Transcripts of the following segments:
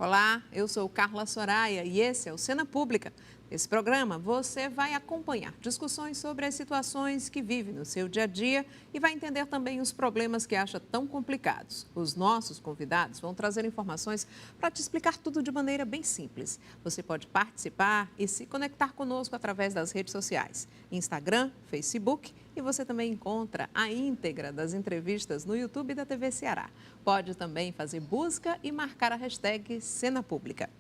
Olá, eu sou Carla Soraya e esse é o Cena Pública. Nesse programa, você vai acompanhar discussões sobre as situações que vive no seu dia a dia e vai entender também os problemas que acha tão complicados. Os nossos convidados vão trazer informações para te explicar tudo de maneira bem simples. Você pode participar e se conectar conosco através das redes sociais, Instagram, Facebook, e você também encontra a íntegra das entrevistas no YouTube da TV Ceará. Pode também fazer busca e marcar a hashtag Cena Pública.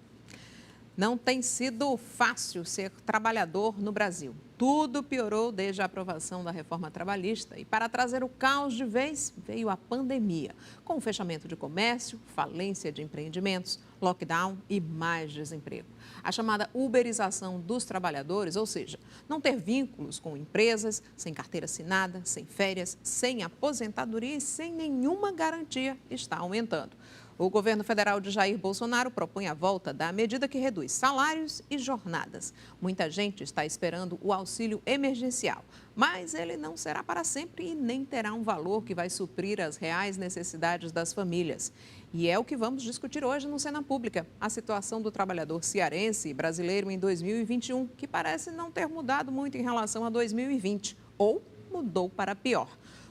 Não tem sido fácil ser trabalhador no Brasil. Tudo piorou desde a aprovação da reforma trabalhista e para trazer o caos de vez veio a pandemia, com o fechamento de comércio, falência de empreendimentos, lockdown e mais desemprego. A chamada uberização dos trabalhadores, ou seja, não ter vínculos com empresas, sem carteira assinada, sem férias, sem aposentadoria e sem nenhuma garantia, está aumentando. O governo federal de Jair Bolsonaro propõe a volta da medida que reduz salários e jornadas. Muita gente está esperando o auxílio emergencial, mas ele não será para sempre e nem terá um valor que vai suprir as reais necessidades das famílias. E é o que vamos discutir hoje no Cena Pública, a situação do trabalhador cearense e brasileiro em 2021, que parece não ter mudado muito em relação a 2020, ou mudou para pior.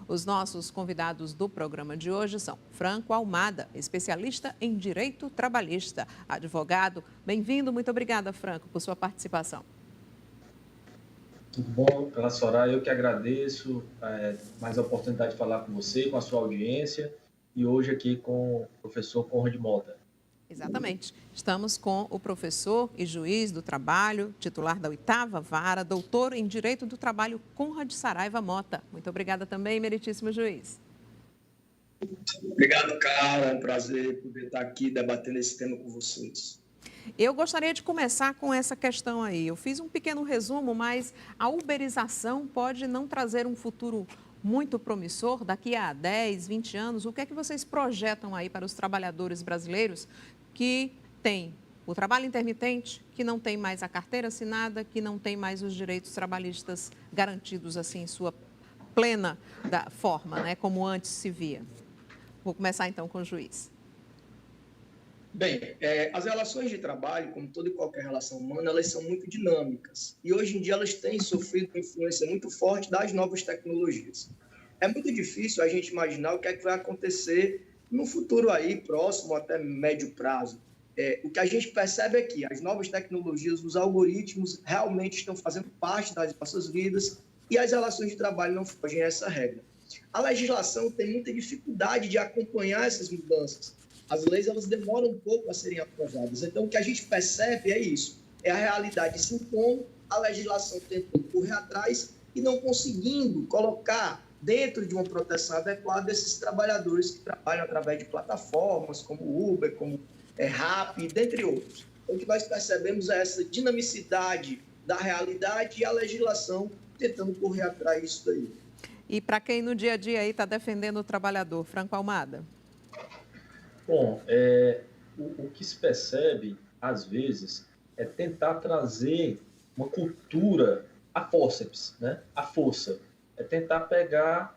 Os nossos convidados do programa de hoje são Franco Almada, especialista em direito trabalhista, advogado. Bem-vindo, muito obrigada, Franco, por sua participação. Tudo bom, Carla Soraya, eu que agradeço mais a oportunidade de falar com você, com a sua audiência, e hoje aqui com o professor Conrad Mota. Exatamente. Estamos com o professor e juiz do trabalho, titular da 8ª Vara, doutor em Direito do Trabalho, Conrad Saraiva Mota. Muito obrigada também, meritíssimo juiz. Obrigado, Carla. É um prazer poder estar aqui debatendo esse tema com vocês. Eu gostaria de começar com essa questão aí. Eu fiz um pequeno resumo, mas a uberização pode não trazer um futuro muito promissor daqui a 10, 20 anos. O que é que vocês projetam aí para os trabalhadores brasileiros que têm o trabalho intermitente, que não tem mais a carteira assinada, que não tem mais os direitos trabalhistas garantidos assim em sua plena forma, né, como antes se via? Vou começar então com o juiz. Bem, as relações de trabalho, como toda e qualquer relação humana, elas são muito dinâmicas. E hoje em dia elas têm sofrido uma influência muito forte das novas tecnologias. É muito difícil a gente imaginar o que é que vai acontecer no futuro aí, próximo até médio prazo. O que a gente percebe é que as novas tecnologias, os algoritmos realmente estão fazendo parte das nossas vidas e as relações de trabalho não fogem a essa regra. A legislação tem muita dificuldade de acompanhar essas mudanças. As leis elas demoram um pouco a serem aprovadas. Então, o que a gente percebe é isso. É a realidade se impondo, a legislação tentando correr atrás e não conseguindo colocar dentro de uma proteção adequada esses trabalhadores que trabalham através de plataformas como Uber, como Rappi, dentre outros. Então, o que nós percebemos é essa dinamicidade da realidade e a legislação tentando correr atrás disso daí. E para quem no dia a dia aí está defendendo o trabalhador, Franco Almada? Bom, o que se percebe, às vezes, é tentar trazer uma cultura a fórceps, né? A força. É tentar pegar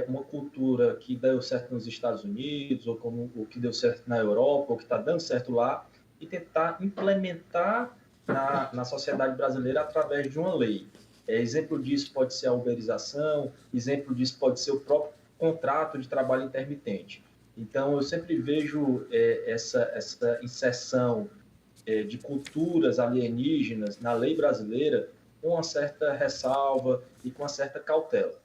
uma cultura que deu certo nos Estados Unidos, ou como o que deu certo na Europa, ou que está dando certo lá, e tentar implementar na sociedade brasileira através de uma lei. Exemplo disso pode ser a uberização, exemplo disso pode ser o próprio contrato de trabalho intermitente. Então, eu sempre vejo essa inserção de culturas alienígenas na lei brasileira com uma certa ressalva e com uma certa cautela.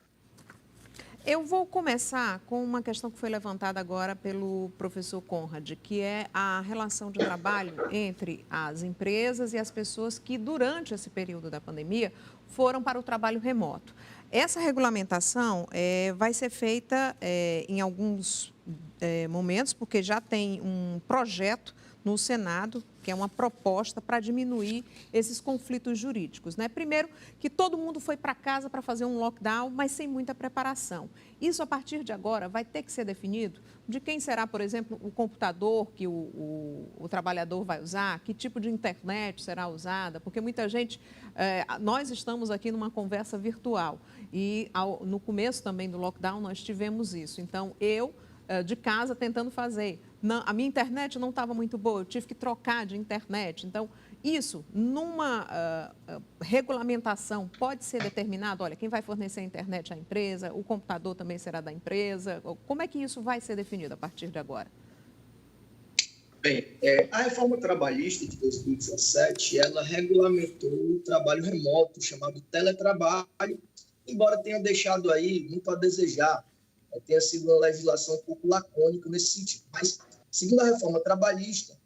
Eu vou começar com uma questão que foi levantada agora pelo professor Conrad, que é a relação de trabalho entre as empresas e as pessoas que, durante esse período da pandemia, foram para o trabalho remoto. Essa regulamentação vai ser feita em alguns momentos, porque já tem um projeto no Senado, que é uma proposta para diminuir esses conflitos jurídicos, né? Primeiro, que todo mundo foi para casa para fazer um lockdown, mas sem muita preparação. Isso, a partir de agora, vai ter que ser definido de quem será, por exemplo, o computador que o trabalhador vai usar, que tipo de internet será usada, porque muita gente... nós estamos aqui numa conversa virtual e no começo também do lockdown nós tivemos isso. Então, eu de casa tentando fazer a minha internet não estava muito boa, eu tive que trocar de internet. Então, isso, numa regulamentação, pode ser determinado, olha, quem vai fornecer a internet é a empresa, o computador também será da empresa. Como é que isso vai ser definido a partir de agora? Bem, a reforma trabalhista de 2017, ela regulamentou o trabalho remoto, chamado teletrabalho, embora tenha deixado aí muito a desejar, tenha sido uma legislação um pouco lacônica nesse sentido. Mas, segundo a reforma trabalhista,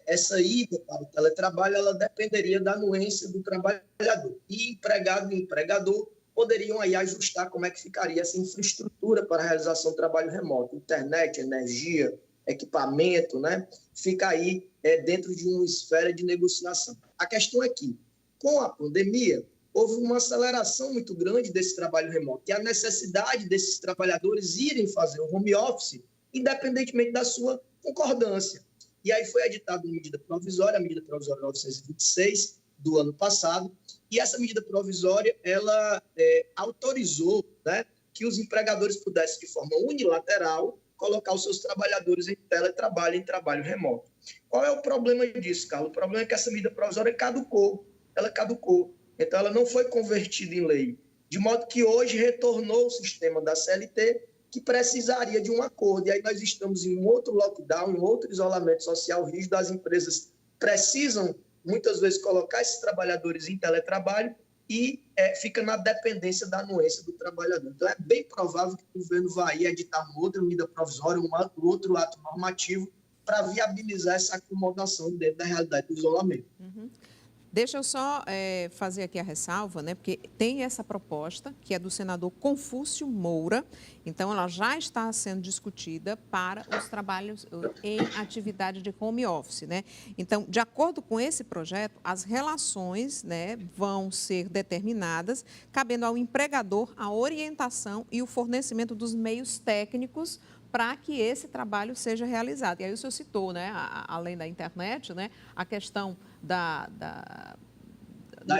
essa ida para o teletrabalho, ela dependeria da anuência do trabalhador. E empregado e empregador poderiam aí ajustar como é que ficaria essa infraestrutura para a realização do trabalho remoto. Internet, energia, equipamento, né? Fica aí dentro de uma esfera de negociação. A questão é que, com a pandemia, houve uma aceleração muito grande desse trabalho remoto e a necessidade desses trabalhadores irem fazer o home office, independentemente da sua concordância. E aí foi editada uma medida provisória, a medida provisória 926 do ano passado, e essa medida provisória, ela autorizou, né, que os empregadores pudessem, de forma unilateral, colocar os seus trabalhadores em teletrabalho, em trabalho remoto. Qual é o problema disso, Carlos? O problema é que essa medida provisória caducou, então ela não foi convertida em lei, de modo que hoje retornou o sistema da CLT, que precisaria de um acordo. E aí nós estamos em um outro lockdown, em outro isolamento social rígido. As empresas precisam, muitas vezes, colocar esses trabalhadores em teletrabalho e fica na dependência da anuência do trabalhador. Então, é bem provável que o governo vai editar uma outra medida provisória, um outro ato normativo, para viabilizar essa acomodação dentro da realidade do isolamento. Uhum. Deixa eu só fazer aqui a ressalva, né? Porque tem essa proposta, que é do senador Confúcio Moura, então ela já está sendo discutida para os trabalhos em atividade de home office, né? Então, de acordo com esse projeto, as relações, né, vão ser determinadas, cabendo ao empregador a orientação e o fornecimento dos meios técnicos para que esse trabalho seja realizado. E aí o senhor citou, né, além da internet, né, a questão da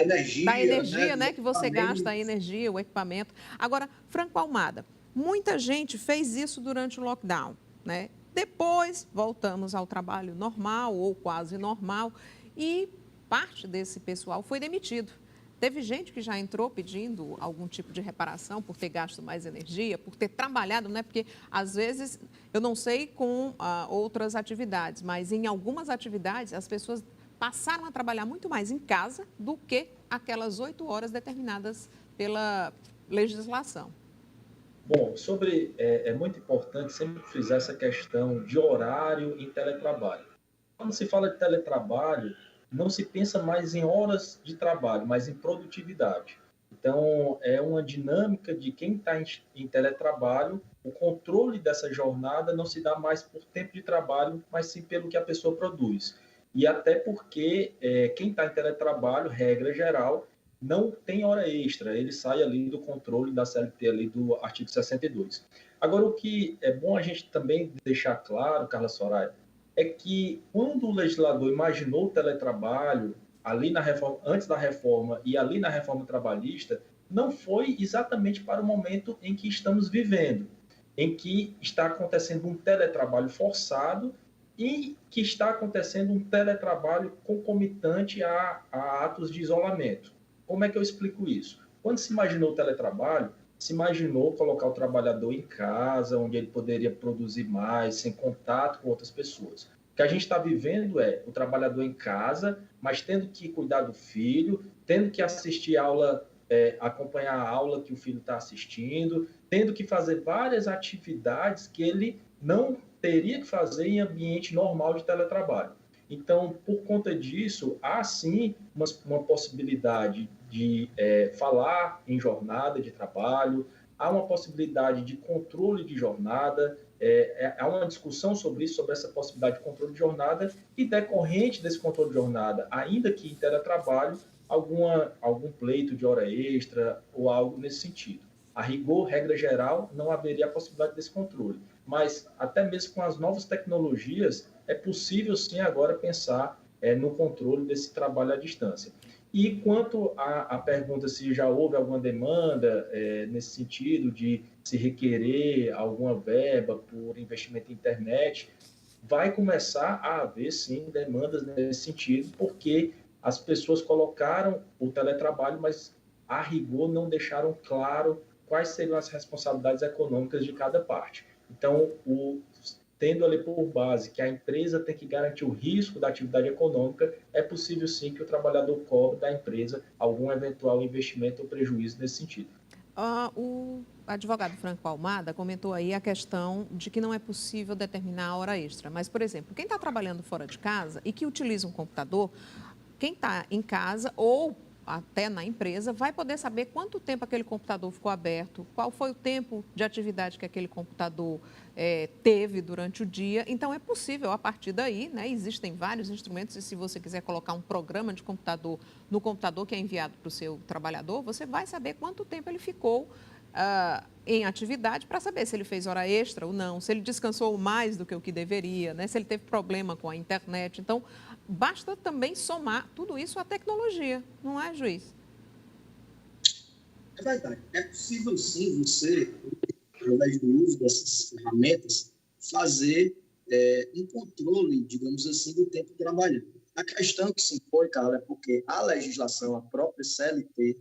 energia, né, que você gasta a energia, o equipamento. Agora, Franco Almada, muita gente fez isso durante o lockdown, né? Depois voltamos ao trabalho normal ou quase normal e parte desse pessoal foi demitido. Teve gente que já entrou pedindo algum tipo de reparação por ter gasto mais energia, por ter trabalhado, né? Porque, às vezes, eu não sei com outras atividades, mas em algumas atividades as pessoas passaram a trabalhar muito mais em casa do que aquelas 8 horas determinadas pela legislação. Bom, é muito importante sempre frisar essa questão de horário em teletrabalho. Quando se fala de teletrabalho, não se pensa mais em horas de trabalho, mas em produtividade. Então, é uma dinâmica de quem está em teletrabalho, o controle dessa jornada não se dá mais por tempo de trabalho, mas sim pelo que a pessoa produz. E até porque quem está em teletrabalho, regra geral, não tem hora extra, ele sai ali do controle da CLT, ali do artigo 62. Agora, o que é bom a gente também deixar claro, Carla Soraya, é que quando o legislador imaginou o teletrabalho, ali na reforma, antes da reforma e ali na reforma trabalhista, não foi exatamente para o momento em que estamos vivendo, em que está acontecendo um teletrabalho forçado e que está acontecendo um teletrabalho concomitante a atos de isolamento. Como é que eu explico isso? Quando se imaginou o teletrabalho, se imaginou colocar o trabalhador em casa, onde ele poderia produzir mais, sem contato com outras pessoas. O que a gente está vivendo é o trabalhador em casa, mas tendo que cuidar do filho, tendo que assistir a aula, acompanhar a aula que o filho está assistindo, tendo que fazer várias atividades que ele não teria que fazer em ambiente normal de teletrabalho. Então, por conta disso, há sim uma possibilidade de falar em jornada de trabalho, há uma possibilidade de controle de jornada, há uma discussão sobre isso, sobre essa possibilidade de controle de jornada e decorrente desse controle de jornada, ainda que em teletrabalho, algum pleito de hora extra ou algo nesse sentido. A rigor, regra geral, não haveria a possibilidade desse controle, mas até mesmo com as novas tecnologias, é possível sim agora pensar no controle desse trabalho à distância. E quanto à pergunta se já houve alguma demanda nesse sentido de se requerer alguma verba por investimento em internet, vai começar a haver, sim, demandas nesse sentido, porque as pessoas colocaram o teletrabalho, mas, a rigor, não deixaram claro quais seriam as responsabilidades econômicas de cada parte. Então, tendo ali por base que a empresa tem que garantir o risco da atividade econômica, é possível, sim, que o trabalhador cobre da empresa algum eventual investimento ou prejuízo nesse sentido. O advogado Franco Almada comentou aí a questão de que não é possível determinar a hora extra. Mas, por exemplo, quem está trabalhando fora de casa e que utiliza um computador, quem está em casa ou até na empresa vai poder saber quanto tempo aquele computador ficou aberto, qual foi o tempo de atividade que aquele computador teve durante o dia. Então, é possível, a partir daí, né, existem vários instrumentos, e se você quiser colocar um programa de computador no computador que é enviado para o seu trabalhador, você vai saber quanto tempo ele ficou em atividade para saber se ele fez hora extra ou não, se ele descansou mais do que o que deveria, né, se ele teve problema com a internet. Então, basta também somar tudo isso à tecnologia, não é, juiz? É verdade. É possível, sim, você, através do uso dessas ferramentas, fazer um controle, digamos assim, do tempo trabalhando. A questão que se impõe, Carla, é porque a legislação, a própria CLT,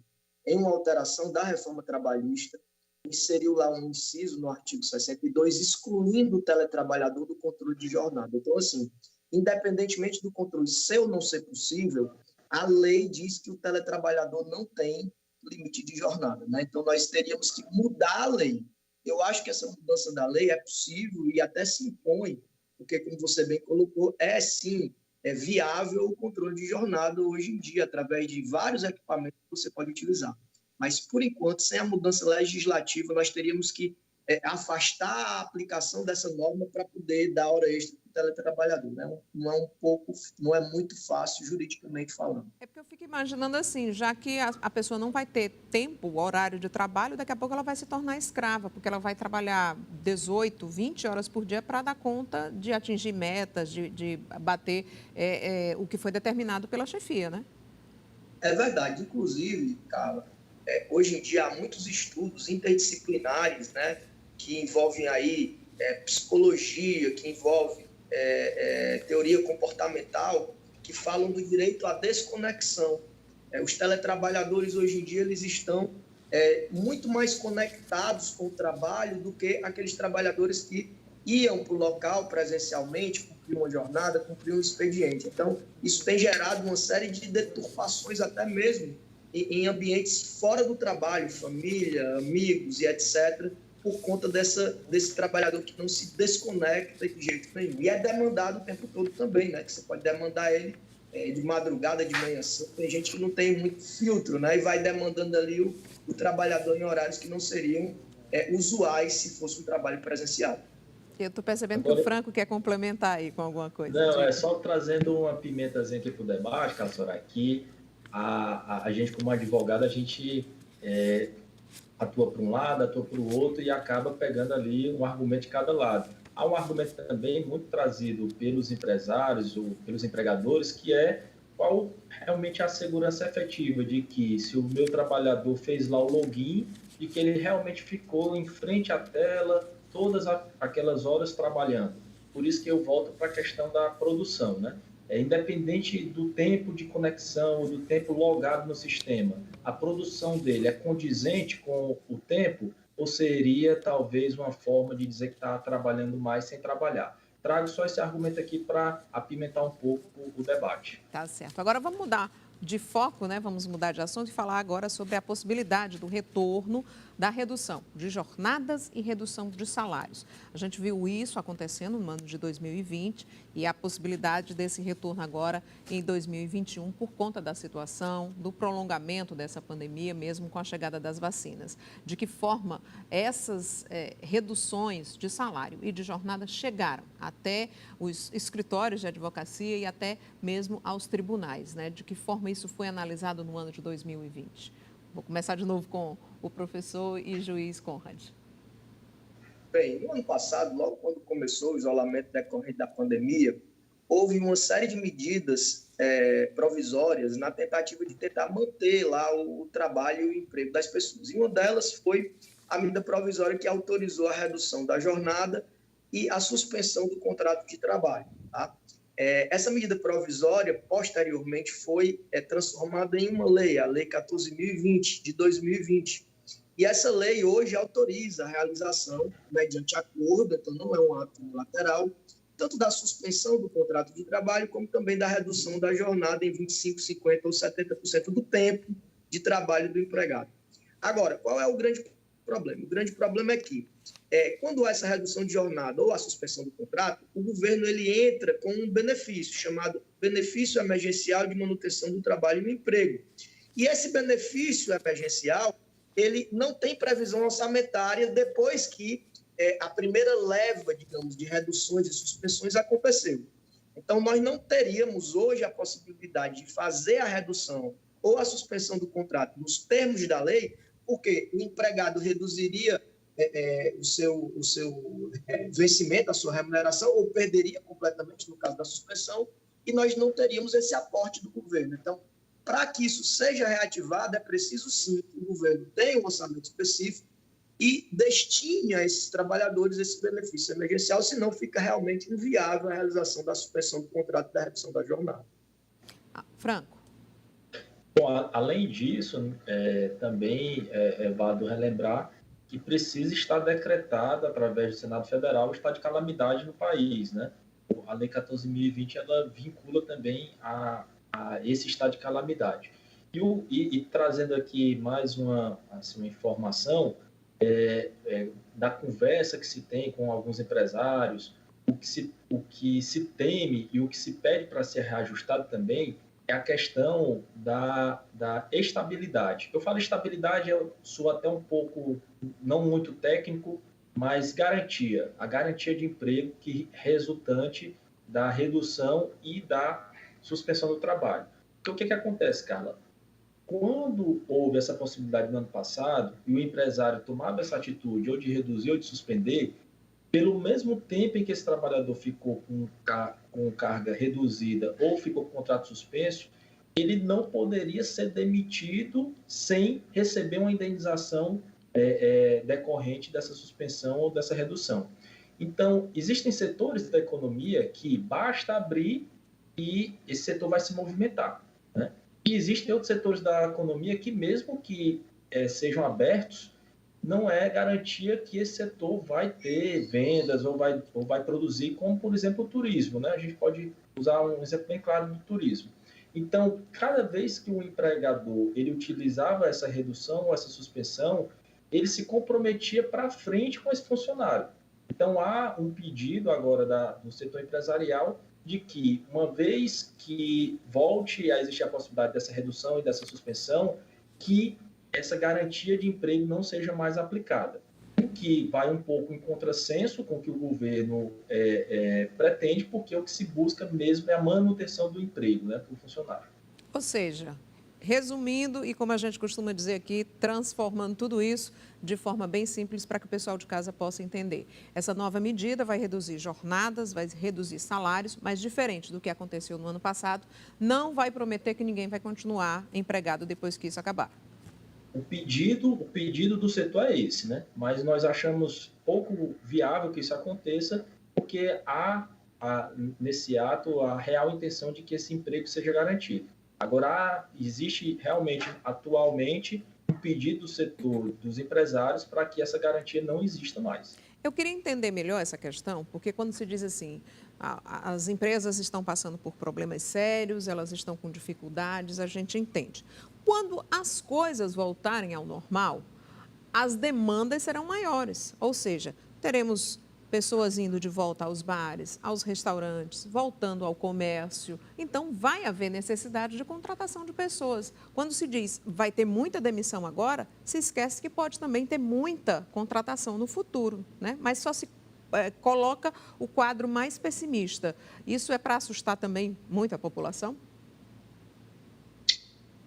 em uma alteração da reforma trabalhista, inseriu lá um inciso no artigo 62, excluindo o teletrabalhador do controle de jornada. Então, assim, independentemente do controle ser ou não ser possível, a lei diz que o teletrabalhador não tem limite de jornada, né? Então, nós teríamos que mudar a lei. Eu acho que essa mudança da lei é possível e até se impõe, porque, como você bem colocou, sim, é viável o controle de jornada hoje em dia, através de vários equipamentos que você pode utilizar. Mas, por enquanto, sem a mudança legislativa, nós teríamos que afastar a aplicação dessa norma para poder dar hora extra para o teletrabalhador. Né? Não é muito fácil juridicamente falando. É porque eu fico imaginando assim, já que a pessoa não vai ter tempo, horário de trabalho, daqui a pouco ela vai se tornar escrava, porque ela vai trabalhar 18, 20 horas por dia para dar conta de atingir metas, de bater o que foi determinado pela chefia, né? É verdade. Inclusive, Carla, hoje em dia há muitos estudos interdisciplinares, né, que envolvem aí psicologia, que envolve teoria comportamental, que falam do direito à desconexão. Os teletrabalhadores hoje em dia eles estão muito mais conectados com o trabalho do que aqueles trabalhadores que iam para o local presencialmente, cumprir uma jornada, cumprir um expediente. Então, isso tem gerado uma série de deturpações até mesmo em ambientes fora do trabalho, família, amigos e etc., por conta desse trabalhador que não se desconecta de jeito nenhum. E é demandado o tempo todo também, né? Que você pode demandar ele de madrugada, de manhã. Tem gente que não tem muito filtro, né? E vai demandando ali o trabalhador em horários que não seriam usuais se fosse um trabalho presencial. Eu estou percebendo que o Franco quer complementar aí com alguma coisa. Não, é só trazendo uma pimentazinha aqui para o debate, Cassora, que a gente, como advogado, a gente atua para um lado, atua para o outro e acaba pegando ali um argumento de cada lado. Há um argumento também muito trazido pelos empresários ou pelos empregadores, que é qual realmente é a segurança efetiva de que se o meu trabalhador fez lá o login e que ele realmente ficou em frente à tela todas aquelas horas trabalhando. Por isso que eu volto para a questão da produção, né? Independente do tempo de conexão, do tempo logado no sistema, a produção dele é condizente com o tempo ou seria talvez uma forma de dizer que está trabalhando mais sem trabalhar? Trago só esse argumento aqui para apimentar um pouco o debate. Tá certo. Agora vamos mudar de foco, né? Vamos mudar de assunto e falar agora sobre a possibilidade do retorno da redução de jornadas e redução de salários. A gente viu isso acontecendo no ano de 2020 e a possibilidade desse retorno agora em 2021 por conta da situação, do prolongamento dessa pandemia, mesmo com a chegada das vacinas. De que forma essas reduções de salário e de jornada chegaram até os escritórios de advocacia e até mesmo aos tribunais, né? De que forma isso foi analisado no ano de 2020? Vou começar de novo com o professor e juiz Conrad. Bem, no ano passado, logo quando começou o isolamento decorrente da pandemia, houve uma série de medidas provisórias na tentativa de tentar manter lá o trabalho e o emprego das pessoas. E uma delas foi a medida provisória que autorizou a redução da jornada e a suspensão do contrato de trabalho. Tá? Essa medida provisória, posteriormente, foi transformada em uma lei, a Lei 14.020, de 2020. E essa lei hoje autoriza a realização, mediante acordo, então não é um ato unilateral, tanto da suspensão do contrato de trabalho, como também da redução da jornada em 25%, 50% ou 70% do tempo de trabalho do empregado. Agora, qual é o grande problema? O grande problema é que, quando há essa redução de jornada ou a suspensão do contrato, o governo ele entra com um benefício chamado benefício emergencial de manutenção do trabalho no emprego. E esse benefício emergencial, ele não tem previsão orçamentária depois que a primeira leva, digamos, de reduções e suspensões aconteceu. Então, nós não teríamos hoje a possibilidade de fazer a redução ou a suspensão do contrato nos termos da lei, porque o empregado reduziria o seu vencimento, a sua remuneração, ou perderia completamente no caso da suspensão, e nós não teríamos esse aporte do governo. Então, para que isso seja reativado, é preciso sim que o governo tenha um orçamento específico e destine a esses trabalhadores esse benefício emergencial, senão fica realmente inviável a realização da suspensão do contrato e da redução da jornada. Franco. Bom, além disso, também é válido relembrar que precisa estar decretado, através do Senado Federal, o estado de calamidade no país, né? A Lei 14.020, ela vincula também a esse estado de calamidade. E trazendo aqui mais uma informação da conversa que se tem com alguns empresários, o que se teme e o que se pede para ser reajustado também é a questão da estabilidade. Eu falo estabilidade, eu sou até um pouco, não muito técnico, mas garantia. A garantia de emprego que resultante da redução e da suspensão do trabalho. Então, o que acontece, Carla? Quando houve essa possibilidade no ano passado e o empresário tomava essa atitude ou de reduzir ou de suspender, pelo mesmo tempo em que esse trabalhador ficou com carga reduzida ou ficou com contrato suspenso, ele não poderia ser demitido sem receber uma indenização decorrente dessa suspensão ou dessa redução. Então, existem setores da economia que basta abrir e esse setor vai se movimentar, né? E existem outros setores da economia que, mesmo que sejam abertos, não é garantia que esse setor vai ter vendas ou vai produzir, como, por exemplo, o turismo, né? A gente pode usar um exemplo bem claro do turismo. Então, cada vez que o empregador ele utilizava essa redução ou essa suspensão, ele se comprometia para frente com esse funcionário. Então, há um pedido agora do setor empresarial de que, uma vez que volte a existir a possibilidade dessa redução e dessa suspensão, que essa garantia de emprego não seja mais aplicada, o que vai um pouco em contrassenso com o que o governo pretende, porque o que se busca mesmo é a manutenção do emprego, né, para o funcionário. Ou seja, resumindo e, como a gente costuma dizer aqui, transformando tudo isso de forma bem simples para que o pessoal de casa possa entender. Essa nova medida vai reduzir jornadas, vai reduzir salários, mas diferente do que aconteceu no ano passado, não vai prometer que ninguém vai continuar empregado depois que isso acabar. O pedido do setor é esse, né? Mas nós achamos pouco viável que isso aconteça, porque há nesse ato a real intenção de que esse emprego seja garantido. Agora, existe realmente, atualmente, um pedido do setor dos empresários para que essa garantia não exista mais. Eu queria entender melhor essa questão, porque quando se diz assim, as empresas estão passando por problemas sérios, elas estão com dificuldades, a gente entende. Quando as coisas voltarem ao normal, as demandas serão maiores, ou seja, teremos pessoas indo de volta aos bares, aos restaurantes, voltando ao comércio. Então, vai haver necessidade de contratação de pessoas. Quando se diz vai ter muita demissão agora, se esquece que pode também ter muita contratação no futuro, né? Mas só se coloca o quadro mais pessimista. Isso é para assustar também muito a população?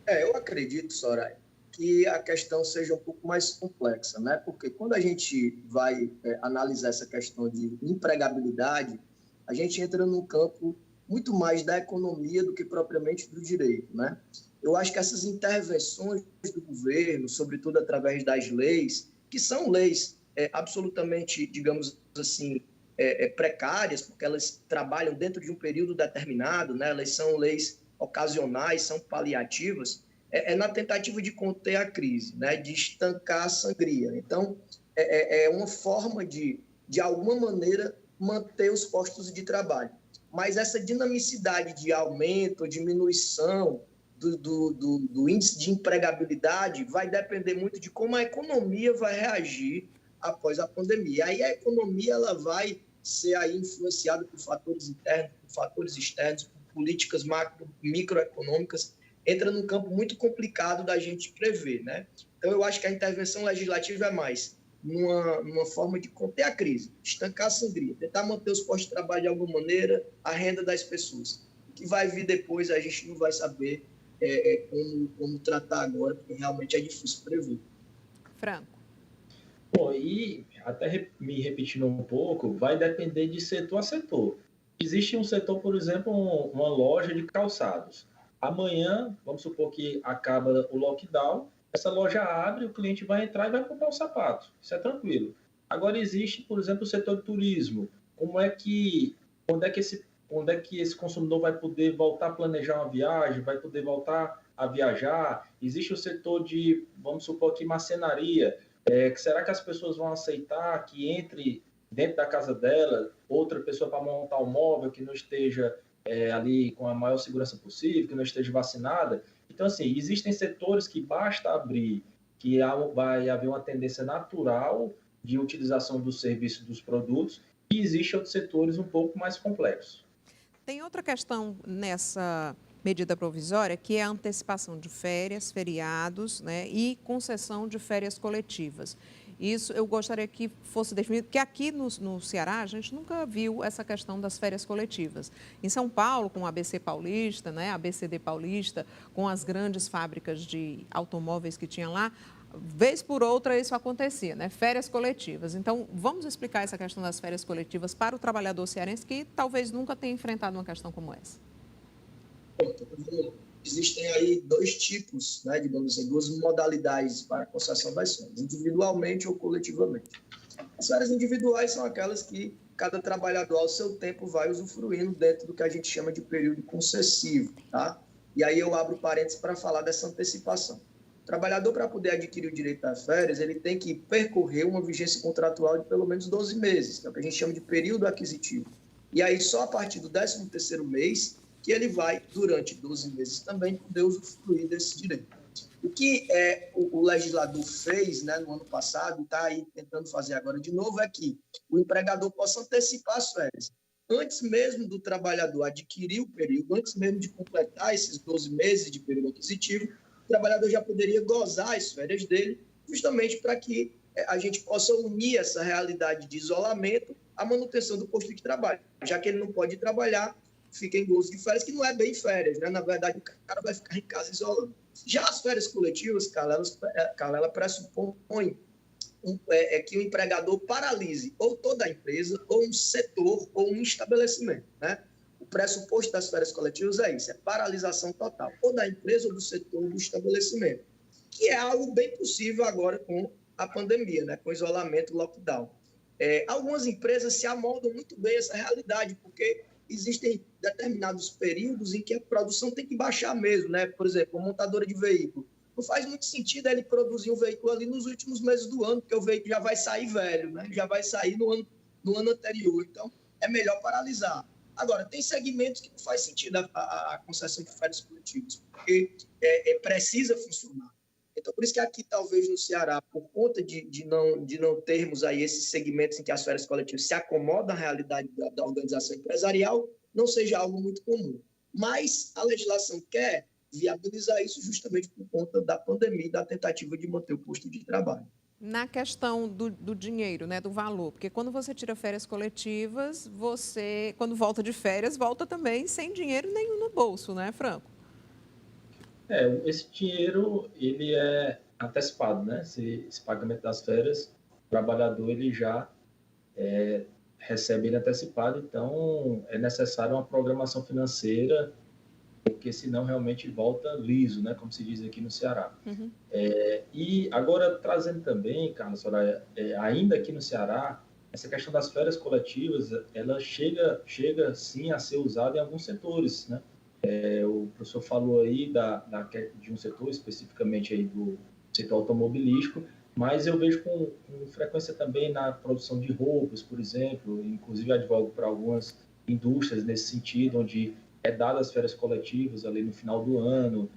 Eu acredito, Soraya, que a questão seja um pouco mais complexa, né? Porque quando a gente vai analisar essa questão de empregabilidade, a gente entra num campo muito mais da economia do que propriamente do direito, né? Eu acho que essas intervenções do governo, sobretudo através das leis, que são leis absolutamente, digamos assim, precárias, porque elas trabalham dentro de um período determinado, né? Elas são leis ocasionais, são paliativas, na tentativa de conter a crise, né? De estancar a sangria. Então, é uma forma de alguma maneira, manter os postos de trabalho. Mas essa dinamicidade de aumento, diminuição do índice de empregabilidade vai depender muito de como a economia vai reagir após a pandemia. Aí a economia ela vai ser aí influenciada por fatores internos, por fatores externos, por políticas microeconômicas, entra num campo muito complicado da gente prever, né? Então, eu acho que a intervenção legislativa é mais numa forma de conter a crise, estancar a sangria, tentar manter os postos de trabalho de alguma maneira, a renda das pessoas. O que vai vir depois a gente não vai saber como tratar agora, porque realmente é difícil prever. Franco. Bom, e até me repetindo um pouco, vai depender de setor a setor. Existe um setor, por exemplo, uma loja de calçados. Amanhã, vamos supor que acaba o lockdown, essa loja abre, o cliente vai entrar e vai comprar um sapato. Isso é tranquilo. Agora existe, por exemplo, o setor de turismo. Quando é que esse consumidor vai poder voltar a planejar uma viagem, vai poder voltar a viajar? Existe o setor de, vamos supor que marcenaria. Será que as pessoas vão aceitar que entre dentro da casa dela outra pessoa para montar um móvel que não esteja ali com a maior segurança possível, que não esteja vacinada? Então, assim, existem setores que basta abrir, que vai haver uma tendência natural de utilização dos serviços dos produtos, e existem outros setores um pouco mais complexos. Tem outra questão nessa medida provisória, que é a antecipação de férias, feriados, né, e concessão de férias coletivas. Isso eu gostaria que fosse definido, porque aqui no Ceará a gente nunca viu essa questão das férias coletivas. Em São Paulo, com a ABC Paulista, né, a ABCD Paulista, com as grandes fábricas de automóveis que tinha lá, vez por outra isso acontecia, né? Férias coletivas. Então, vamos explicar essa questão das férias coletivas para o trabalhador cearense que talvez nunca tenha enfrentado uma questão como essa. Existem aí dois tipos, né, digamos assim, duas modalidades para a concessão das férias, individualmente ou coletivamente. As férias individuais são aquelas que cada trabalhador ao seu tempo vai usufruindo dentro do que a gente chama de período concessivo, tá? E aí eu abro parênteses para falar dessa antecipação. O trabalhador, para poder adquirir o direito às férias, ele tem que percorrer uma vigência contratual de pelo menos 12 meses, que é o que a gente chama de período aquisitivo. E aí, só a partir do 13º mês, que ele vai, durante 12 meses também, poder usufruir desse direito. O que o legislador fez, né, no ano passado, está aí tentando fazer agora de novo, é que o empregador possa antecipar as férias. Antes mesmo do trabalhador adquirir o período, antes mesmo de completar esses 12 meses de período aquisitivo, o trabalhador já poderia gozar as férias dele, justamente para que a gente possa unir essa realidade de isolamento à manutenção do posto de trabalho. Já que ele não pode trabalhar, fica em gozo de férias, que não é bem férias, né? Na verdade, o cara vai ficar em casa isolando. Já as férias coletivas, Carla, ela pressupõe que o empregador paralise ou toda a empresa, ou um setor, ou um estabelecimento, né? O pressuposto das férias coletivas é isso, é paralisação total, ou da empresa, ou do setor, ou do estabelecimento, que é algo bem possível agora com a pandemia, né? Com o isolamento, lockdown. Algumas empresas se amoldam muito bem a essa realidade, porque existem determinados períodos em que a produção tem que baixar mesmo, né? Por exemplo, uma montadora de veículo. Não faz muito sentido ele produzir um veículo ali nos últimos meses do ano, porque o veículo já vai sair velho, né? Já vai sair no ano anterior. Então, é melhor paralisar. Agora, tem segmentos que não faz sentido a concessão de férias coletivas, porque precisa funcionar. Então, por isso que aqui, talvez, no Ceará, por conta de não termos aí esses segmentos em que as férias coletivas se acomodam à realidade da organização empresarial, não seja algo muito comum. Mas a legislação quer viabilizar isso justamente por conta da pandemia e da tentativa de manter o posto de trabalho. Na questão do dinheiro, né, do valor, porque quando você tira férias coletivas, você, quando volta de férias, volta também sem dinheiro nenhum no bolso, né, Franco? Esse dinheiro, ele é antecipado, né? Esse pagamento das férias, o trabalhador, ele já recebe ele antecipado, então é necessário uma programação financeira, porque senão realmente volta liso, né? Como se diz aqui no Ceará. Uhum. E agora, trazendo também, Carla Soraya, ainda aqui no Ceará, essa questão das férias coletivas, ela chega sim a ser usada em alguns setores, né? O professor falou aí de um setor especificamente aí do setor automobilístico, mas eu vejo com frequência também na produção de roupas, por exemplo, inclusive advogo para algumas indústrias nesse sentido, onde é dadas as férias coletivas ali no final do ano,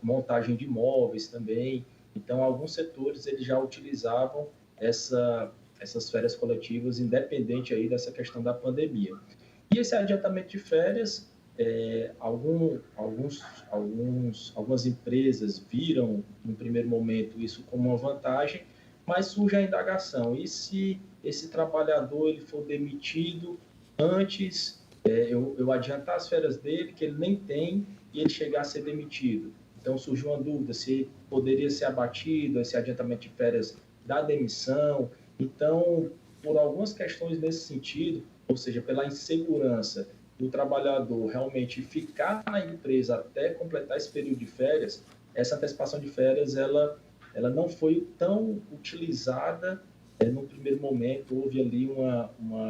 montagem de móveis também. Então, alguns setores eles já utilizavam essas férias coletivas, independente aí dessa questão da pandemia. E esse adiantamento de férias, algumas empresas viram, no primeiro momento, isso como uma vantagem, mas surge a indagação: e se esse trabalhador ele for demitido antes, eu adiantar as férias dele, que ele nem tem, e ele chegar a ser demitido? Então, surgiu uma dúvida se poderia ser abatido esse adiantamento de férias da demissão. Então, por algumas questões nesse sentido, ou seja, pela insegurança do trabalhador realmente ficar na empresa até completar esse período de férias, essa antecipação de férias ela não foi tão utilizada no primeiro momento. Houve ali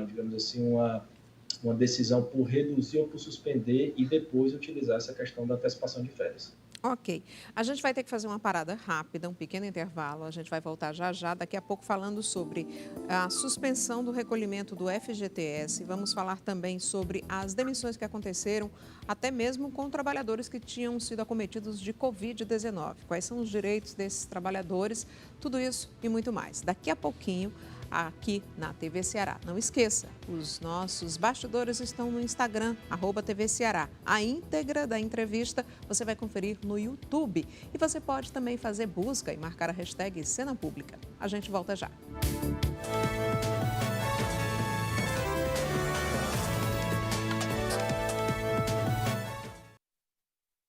digamos assim, uma decisão por reduzir ou por suspender e depois utilizar essa questão da antecipação de férias. Ok. A gente vai ter que fazer uma parada rápida, um pequeno intervalo. A gente vai voltar já, daqui a pouco, falando sobre a suspensão do recolhimento do FGTS. Vamos falar também sobre as demissões que aconteceram, até mesmo com trabalhadores que tinham sido acometidos de Covid-19. Quais são os direitos desses trabalhadores? Tudo isso e muito mais. Daqui a pouquinho, aqui na TV Ceará. Não esqueça, os nossos bastidores estão no Instagram, @TV Ceará. A íntegra da entrevista você vai conferir no YouTube. E você pode também fazer busca e marcar a hashtag Cena Pública. A gente volta já.